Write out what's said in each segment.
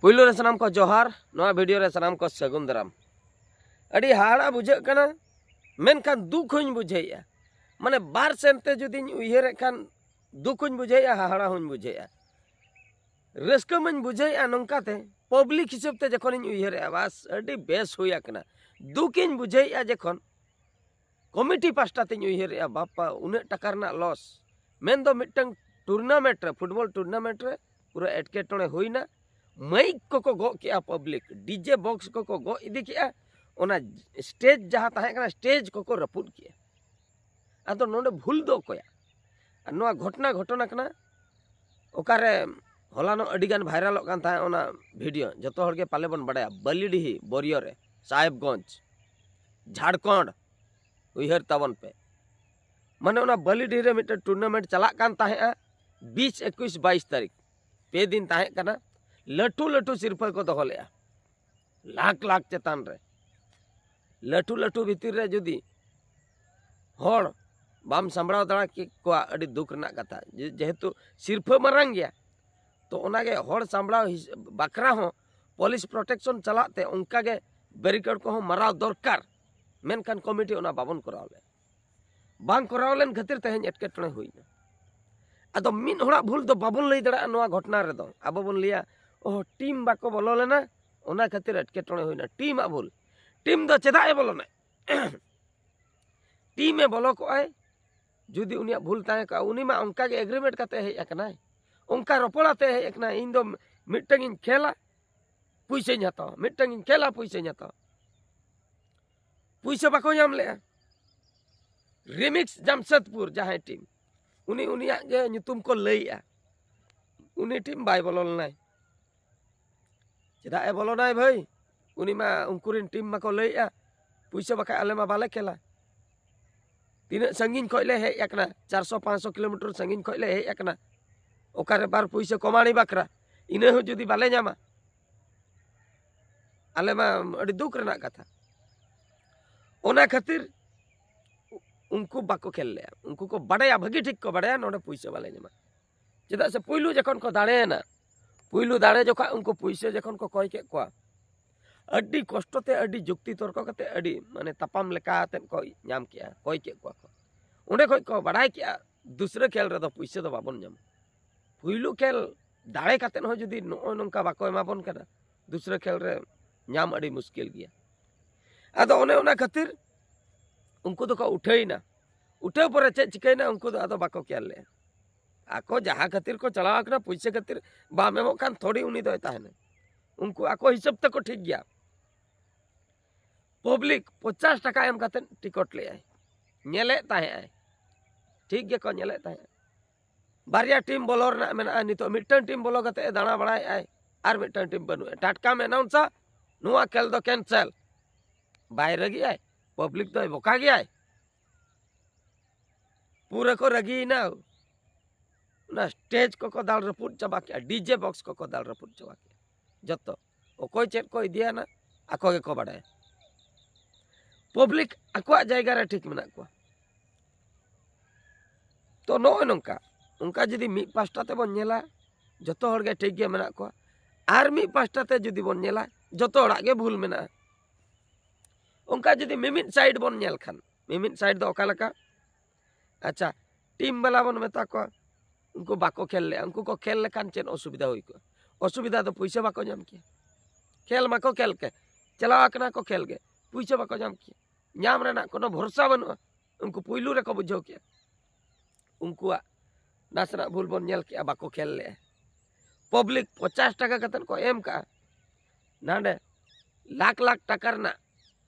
पुइलो रे सनाम को जोहार नवा वीडियो रे सनाम को सगुन दाराम अड़ी हाड़ा बुझे कना मेनखान दुख हूँ बुझेया माने बार सेनते जुदी उयहर खान दुख हूँ बुझेया हाड़ा हूँ बुझेया रस्क मन बुझेया नौकाते पब्लिक हिसाब ते जखन उयहर बस अड़ी बेस हुई कना दुख इन बुझेया जखन कमिटी पास्टा ते उयहर बापा उन्हें टाका लॉस मेन दो मिटंग टूर्नामेंट रे फुटबॉल टूर्नामेंट रे पूरा एटकेटोड़े हुईना माइक को गो किया पब्लिक डीजे बॉक्स को गो इदी किया ओना स्टेज जहाँ तहकना स्टेज को रपुद किया आदो नोंडे भूल दो कोया नोआ घटना घटना कना ओकारे हलानो अडिगान भाइरल कान था ओना वीडियो जतो हर के पाले बन बड़ाया बलिडीही बोरियो रे साहेबगंज झारखंड उयहर तावन पे माने ओना बलिडीही रे मिटे टूर्नामेंट चला कान ताहेआ 20 21 22 तारीख पे दिन ताहे कना लटू लटू सिरफा को दो लेया लाख लाख चेतान रे लटू लटू भीतर रे जुदी हर बाम सांभड़ाव दाड़ा के को अड़ी दुख रना कथा जेहेतु सिरफा मारांग गया तो ओनागे हर सांभड़ाव बाकरा हो पुलिस प्रोटेक्शन चलाते उनका गे बैरिकेड को माराव दरकार मेनखान कमिटी ओना बाबन करावले बांग करावलेन खातिर तेहें एटकेटणे हुईना अदो मिन होड़ा भूल दो बाबन लई दड़ा नोआ घटना रे दो आबो बन लिया ओ टीम बाको बोलो लेना ओना खातिर एटकेटणे हुईना टीम आ भूल टीम दो चेदा ए बोलो ने टीम ए बोलो को आए जुदी उनिया भूल ताए का उनी मा उनका के एग्रीमेंट काते हे एकना उनका रोपड़ाते हे एकना इन दो मिटंग इन खेला पैसे हताओ मिटंग इन खेला पैसे हताओ पैसे बाको नाम ले रिमिक्स जमशेदपुर जहां टीम उनी उनिया गे नुतुम को लईया उनी टीम बाय बोलो नाय चेदा ए बोलो नाय भाई उनी मा उनकुरिन टीम मा को लईया पैसे बाका आले मा बाले खेला तीन संगीन खोले हे एकना 400 500 किलोमीटर संगीन खोले हे एकना ओकारे बार पैसे कमाणी बाकरा इने हो जुदी बाले जामा आले मा अड़ी दुख रना कथा ओना खातिर उनको बाको खेल ले उनको को बड़ाया भागी ठीक को बड़ाया नोडे पैसे वाले जमा चेदा से पुइलू जखन को दाड़े ना पुइलू दाड़े जोखा उनको पैसे जखन को कय के को अड्डी कष्टते अड्डी जुक्ति तर्क कते अड्डी माने तपाम लेकाते को नाम किया कय के को उंडे खय को बड़ाय किया दूसरे खेल रे दो पैसे दो बाबन जम पुइलू खेल दाड़े काते हो जदी नो नंका बाको एमाबन कना दूसरे खेल रे नाम अड्डी मुश्किल गया आदो ओने ओना खातिर उनको तो उठेना उठे पर चे चिकना उनको तो आदो बाको क्या ले आको जहाँ खातिर को चलावना पैसे खातिर बाम एमो खान थोड़ी उनी दो ताहने उनको आको हिसाब तक ठीक गया पब्लिक 50 टाका एम काते टिकट ले आए नेले ताहे आए ठीक गे को नेले ताहे बारिया टीम बोलो रना मेना नितो मिटन टीम बोलो काते दाना बड़ाय आए आर मिटन टीम बनु टाटका में अनाउंसा नुआ खेल दो कैंसल बाय रगी आए पब्लिक तो बोका गया है पूरा को रगी ना स्टेज को दाल रपुट चबा किया डीजे बॉक्स को दाल रपुट चबा किया जतो ओकोय चेक को दिया ना आको के को बड़ाय पब्लिक आको जायगा रे ठीक मेना को तो नो नंका उनका जदी मी पास्टा ते बन नेला जतो हर गे ठीक गे मेना को आर मी पास्टा ते जदी बन नेला जतो हड़ा गे भूल मेना उनका जदी मिमिट साइड बन नेल खान मिमिट साइड दो ओका लका अच्छा टीम वाला बन मेता को उनको बाको खेल ले उनको को खेल लेखान चेन असुविधा हुई को असुविधा तो पैसे बाको जाम किया खेल माको खेल के चलावा कना को खेल के पैसे बाको जाम किया नाम रेना कोनो भरोसा बनु उनको पुइलू रे को बुझो किया उनको नासना भूल बन नेल किया बाको खेल ले पब्लिक 50 टाका कतन को एम का नाडे लाख लाख टाका रना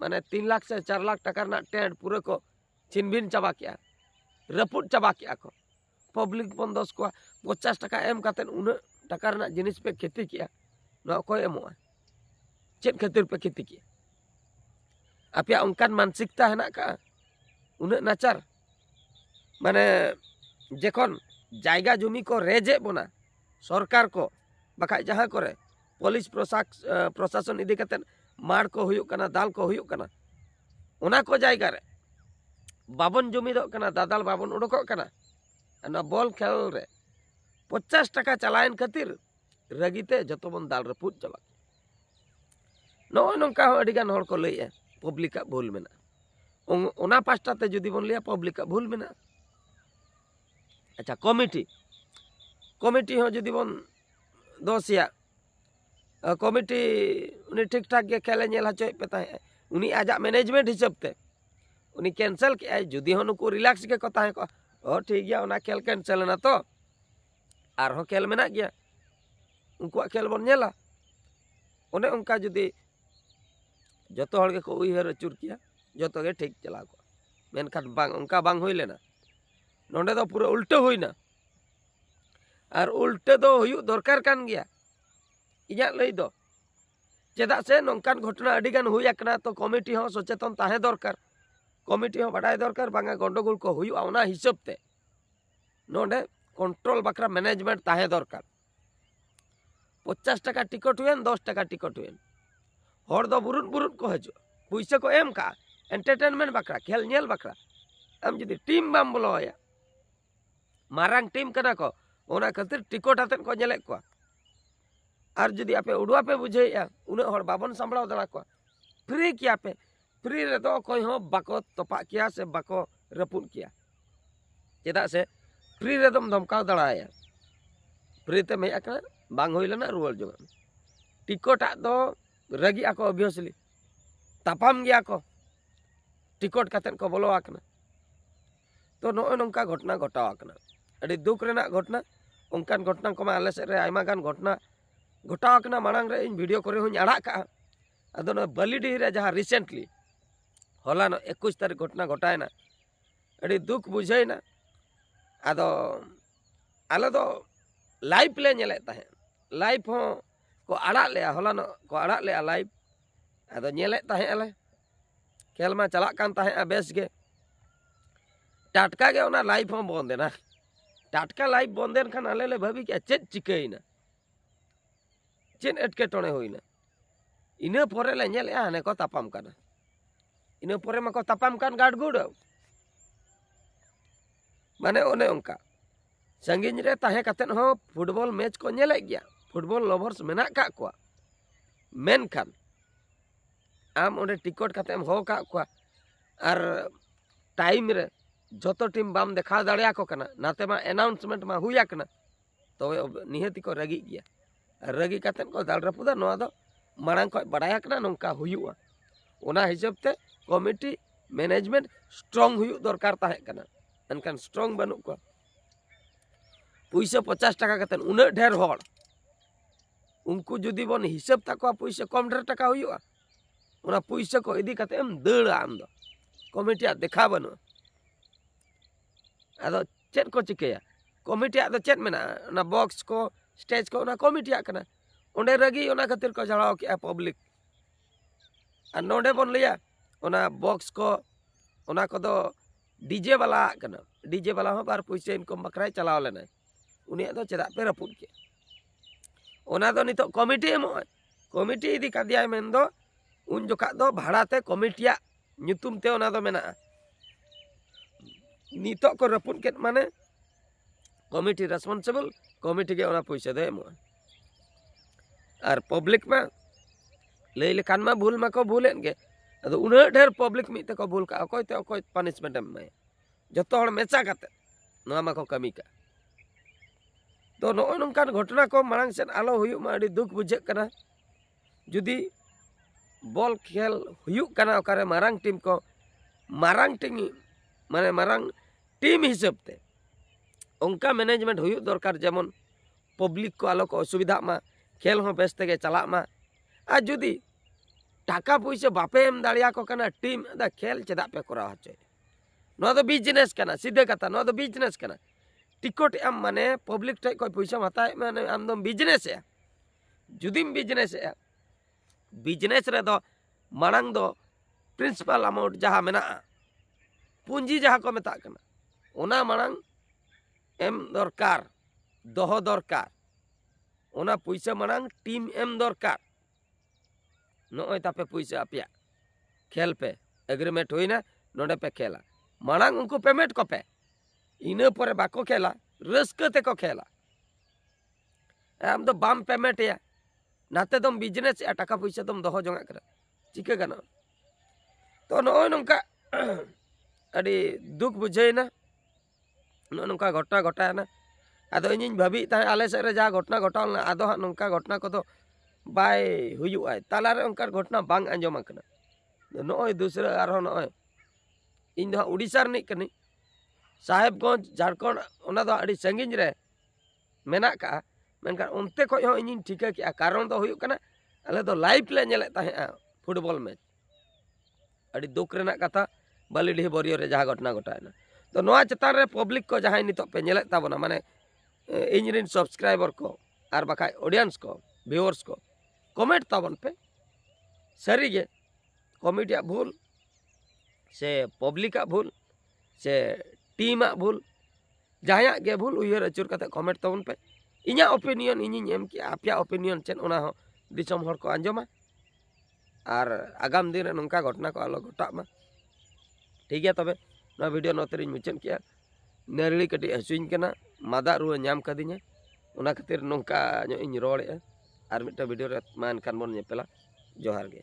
माने 3 लाख से 4 लाख टाका ना टेंट पूरे को छिनभिन चबा किया रपुट चबा किया को पब्लिक बंदोस को 50 टाका एम कातेन उन टाका ना जिनिस पे खेती किया ना को एमो चेत खातिर पे खेती किया आपया उनकान मानसिकता है ना का उन नाचार माने जेखन जायगा जमी को रेजे बना सरकार को बाका जहां करे पुलिस प्रशासन इदी कातेन मार को हुयुक कना दाल को हुयुक कना उना को जायगा रे बाबन जमी दो कना दादाल बाबन उडको कना ना बॉल खेल रे 50 टाका चलायन खातिर रगीते जतो बन दाल रपुद चाबा नॉय नंका हो अडिगान हर को लैया पब्लिक भूल मेना ओना पास्टाते जुदी बन लिया पब्लिक भूल मेना। अच्छा कमिटी कमिटी हो जुदी बन दोसिया कमिटी उनी ठीक ठाक के खेले नेल हचोय पे ताहे उनी आजा मैनेजमेंट हिसाबते उनी कैंसल के आई जुदी हो नुकु रिलैक्स के को ताहे को ओ ठीक गया ओना खेल कैंसल ना तो आर हो खेल मेना गया उनको खेल बन नेला ओने उनका जुदी जतो हर के को उइहर अचुर किया जतो के ठीक चला को मेनखान बांग उनका बांग होई लेना नोंडे दो पूरा उल्टा होइना और उल्टे दो हुयु दरकार कान गया इया लई दो चेदा से नोंकान घटना अडिगान हुई आकना तो कमिटी हो सचेतन ताहे दरकार कमिटी हो बाडाय दरकार बांगा गंडगोल को हुयु ओना हिसाब ते नोंडे कंट्रोल बकरा मैनेजमेंट ताहे दरकार 50 टाका टिकट हुएन 10 टाका टिकट हुएन हर दो बुरुन बुरुन को हजो पैसा को एम का एंटरटेनमेंट बकरा खेल नेल बकरा आम जुदी टीम बाम बोलोया मारांग टीम कना को ओना खातिर टिकट आतेन को नेले को और जुदी आपे उड़वा पे बुझेया उन हर बाबन सांभळाव दड़ा को फ्री किया पे फ्री रे तो कोई हो बाको तोपा किया से बाको रपुन किया चेदा से फ्री रे दम धमकाव दड़ाया फ्री ते मे आकना बांग होई लेना रुवल जो टिकट आ दो रगी आको ऑब्वियसली तापाम गया को टिकट कातेन को बोलो आकना तो नोय नंका घटना घटाव आकना अड़ी दुख रेना घटना उनकान घटना को आले से रे आयमा गान घटना घटाव आकना मांग रे इन वीडियो करे हुई आड़ा का अदो न बलिडी रे जहां रिसेंटली होला न 21 तारीख घटना घटायना अड़ी दुख बुझाइना अदो आले दो लाइव ले नेले ताहे लाइव हो को आड़ा ले होला न को आड़ा ले लाइव अदो नेले ताहे आले खेल मा चला कान ताहे बेस गे टाटका गे ओना लाइव हो बंदेना टाटका लाइव बंदेन खान आले ले भाभी के चेत चिकैना चेन एटकेटोणे होइना इना परे ले नेले हाने को तापाम काना इना परे मा को तापाम कान गाडगुड माने ओने उनका संगिन रे ताहे कातेन हो फुटबॉल मैच को नेले गया फुटबॉल लवर्स मेना का को मेन खान आम ओने टिकट कातेम हो का को और टाइम रे जतो टीम बाम देखा दाड़िया को कना नाते मा अनाउंसमेंट मा हुया कना तो निहति को रगी गया रगी कातेन को दाल रपुदा नोआ दो मांग को बड़ाया कना नोंका हुयुआ ओना हिसाब ते कमिटी मैनेजमेंट स्ट्रांग हुयु दरकार ताहे कना अनकान स्ट्रांग बनु को पैसा 50 टाका कातेन उना ढेर होड़ उनको जुदी बन हिसाब ताको पैसा कम ढेर टाका हुयुआ ओना पैसा को इदी काते एम दड़ा आम दो कमिटी देखा बनु अदो चेत को चिकेया कमिटी आदो चेत मेना ना बॉक्स को स्टेज को ना कमिटी आकना ओंडे रगी ओना खातिर को जड़ाव के पब्लिक आ नोंडे बन लिया ओना बॉक्स को ओना को दो डीजे वाला कना डीजे वाला हो बार पैसा इनकम बकराय चलाव लेना उनी दो चेदा पे रपुद के ओना दो नितो कमिटी एमो कमिटी इदी कादिया मेन दो उन जोका दो भाड़ाते कमिटिया ᱧᱩᱛᱩᱢ ते ओना दो मेना नितो को रपुन के माने कमिटी रेस्पॉन्सिबल कमिटी के ओना पैसा दे एमो और पब्लिक में लई लेखान मा भूल मा को भूलेन गे अदो उना ढेर पब्लिक मी ते को भूल का अकोय ते अकोय पनिशमेंट एम मे जतो हड़ मेचा काते नोआ मा को कमी का तो नो नंकान घटना को मांग सेन आलो हुयु मा अडी दुख बुझे कना जुदी बॉल खेल हुयु कना ओकारे मारांग टीम को मारांग टीम माने मारांग टीम हिसाब ते उनका मैनेजमेंट हुयु दरकार जेमन पब्लिक को आलो को असुविधा मा खेल हो बेस तेगे चला मा आ जुदी टाका पैसा बापे एम दाड़िया को कना टीम दा खेल चेदा पे करा हचे नो दो बिजनेस कना सीधे कथा नो दो बिजनेस कना टिकट एम माने पब्लिक टे कोई पैसा हताय माने आम दो बिजनेस है जुदीम बिजनेस है बिजनेस रे दो मांग दो प्रिंसिपल अमाउंट जहाँ मेना पूंजी जहाँ को मेता कना ओना मांग एम दरकार दोहो दरकार ओना पैसा मांग टीम एम दरकार नोय तापे पैसा आपिया खेल पे एग्रीमेंट होइना नोडे पे खेला मांग उनको पेमेंट को पे इना परे बाको खेला रस्क ते को खेला आम दो बाम पेमेंट या नाते दम बिजनेस या टाका पैसा दम दोहो जोंगा करा चिका गाना तो नॉय नंका अड़ी दुख बुझेना नंका घटना घटाना आदो इन भाभी ता आले से जा घटना घटावना आदो हाँ नंका घटना को बाय हुयुआ तालारे उनका घटना बांग आंजम आकना नॉय दूसरा आरो नॉय इन दो उड़ीसा रनी कनी साहेबगंज झारखंड ओना दो अड़ी संगिन रे मेना का मेनका उनते खो हो इन ठिका किया कारण दो हुयु कना आले दो लाइव ले नेले ताहे फुटबॉल मैच अड़ी दुख रेना कथा बालीडीह बरियो रे जहाँ घटना घटायना तो नोआ चेतान रे पब्लिक को जहाँ नितो पे नेले ताबोना माने इन रिन सब्सक्राइबर को आर बाखा ऑडियंस को व्यूअर्स को कमेंट ताबन पे सरी गे कमिटिया भूल से पब्लिका भूल से टीमा भूल जहाँ गे भूल उयर अचुर कते कमेंट ताबन पे इना ओपिनियन इनिन एम कि आपया ओपिनियन चेन ओना हो दिसम हर को आंजमा और आगाम दिन नौका घटना को आलो घटा मा ठीक है तबे ना वीडियो नोतरी मुचाद किया नरली कटी हसुइन कना मादा रुआ नाम कदिnya ओना खातिर नौका इन रोड़े और मिट्टा वीडियो रे मान खान बन नेपेला जोहार गे।